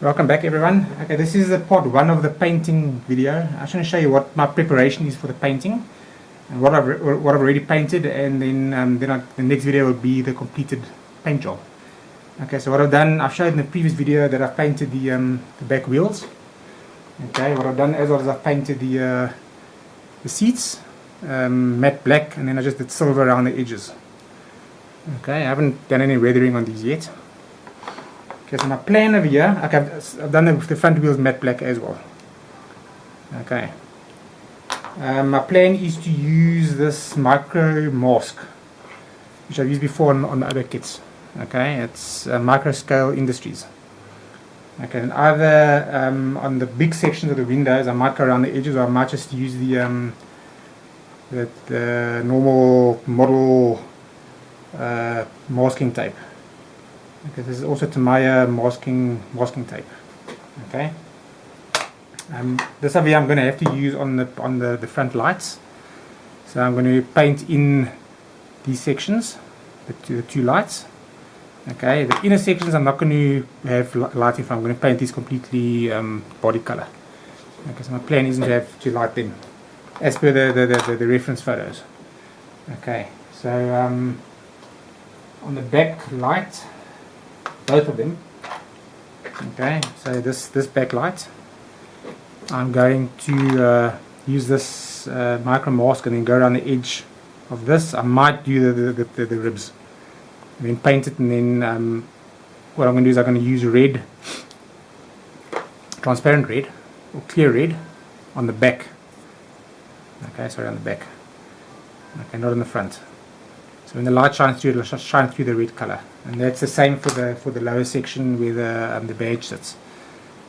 Welcome back everyone. Okay, this is the part 1 of the painting video. I'm just going to show you what my preparation is for the painting and what I've already painted, and then the next video will be the completed paint job. Okay, so what I've done, I've showed in the previous video that I've painted the back wheels. Okay, what I've done as well is I've painted the seats matte black, and then I just did silver around the edges. Okay, I haven't done any weathering on these yet. Okay, so my plan over here, okay, I've done the front wheels matte black as well. Okay, my plan is to use this micro mask, which I've used before on the other kits. Okay, it's Micro Scale Industries. Okay, and either on the big sections of the windows I might go around the edges, or I might just use the normal model masking tape. Okay, this is also Tamiya masking tape. Okay, this over here I'm going to have to use on the front lights. So I'm going to paint in these sections, the two lights. Okay, the inner sections I'm not going to have lighting for. I'm going to paint these completely body color. Okay, so my plan isn't to have to light them as per the reference photos. Okay, so on the back light, both of them. Okay, so this back light, I'm going to use this micro mask and then go around the edge of this. I might do the ribs and then paint it, and then what I'm going to do is I'm going to use red, transparent red or clear red on the back. Okay, sorry, on the back. Okay, not on the front. So when the light shines through, it'll shine through the red color, and that's the same for the lower section where the badge sits.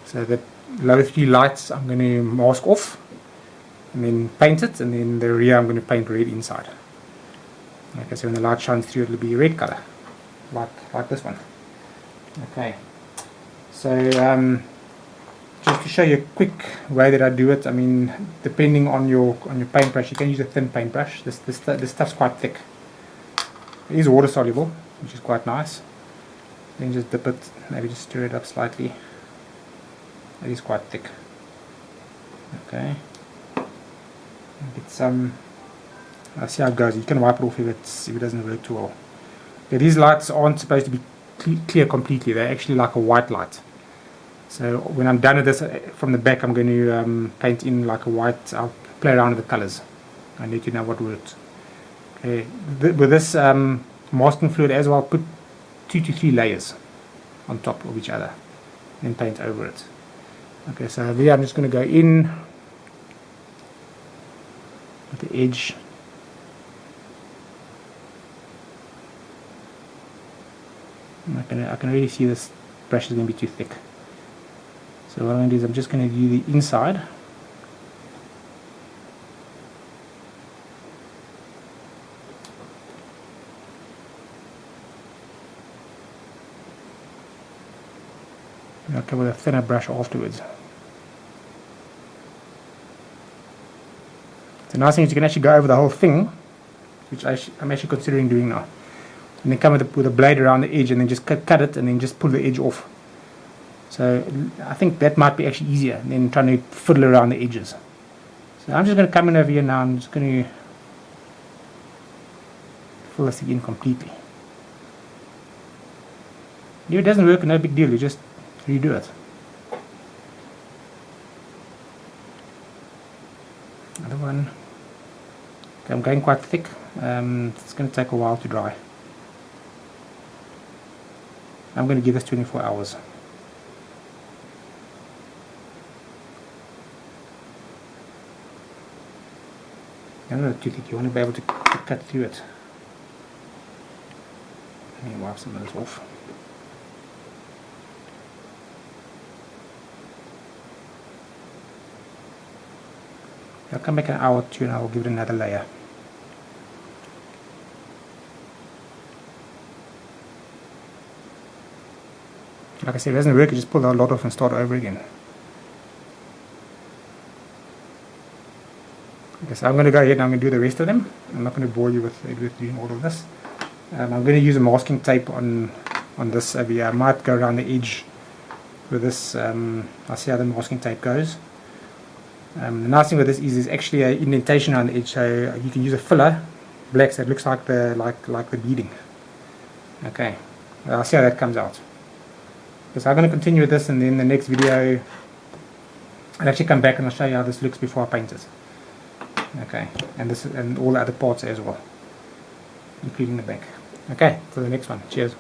So the lower 3 lights I'm going to mask off and then paint it, and then the rear I'm going to paint red inside. Okay, so when the light shines through, it'll be red color, like this one. Okay, so just to show you a quick way that I do it, I mean, depending on your paintbrush, you can use a thin paintbrush. This stuff's quite thick. It is water soluble, which is quite nice. Then just dip it, maybe just stir it up slightly. It is quite thick. Okay, get some. I'll see how it goes. You can wipe it off if it doesn't work too well. Okay, these lights aren't supposed to be clear completely. They're actually like a white light. So when I'm done with this from the back, I'm going to paint in like a white. I'll play around with the colors. I need to know what works. Okay, with this masking fluid as well, put 2 to 3 layers on top of each other, then paint over it. Okay, so here I'm just going to go in at the edge. I can already see this brush is going to be too thick. So what I'm going to do is I'm just going to do the inside. Okay, with a thinner brush afterwards. The nice thing is you can actually go over the whole thing, which I'm actually considering doing now. And then come with a blade around the edge, and then just cut it, and then just pull the edge off. So I think that might be actually easier than trying to fiddle around the edges. So I'm just going to come in over here now. I'm just going to fill this in completely. If it doesn't work, no big deal. You just redo it. Another one. Okay, I'm going quite thick. It's going to take a while to dry. I'm going to give this 24 hours. I don't know, too thick. You want to be able to cut through it. Let me wipe some of this off. I'll come back an hour or 2 and I'll give it another layer. Like I said, if it doesn't work, you just pull the lot off and start over again. Okay, so I'm going to go ahead and I'm going to do the rest of them. I'm not going to bore you with doing all of this. I'm going to use a masking tape on this over here. I might go around the edge with this. I'll see how the masking tape goes. The nice thing with this is there's actually an indentation on the edge, so you can use a filler black so it looks like the beading. Okay, I'll see how that comes out. So I'm going to continue with this, and then the next video I'll actually come back and I'll show you how this looks before I paint it. Okay, and this and all the other parts as well, including the back. Okay, for the next one. Cheers.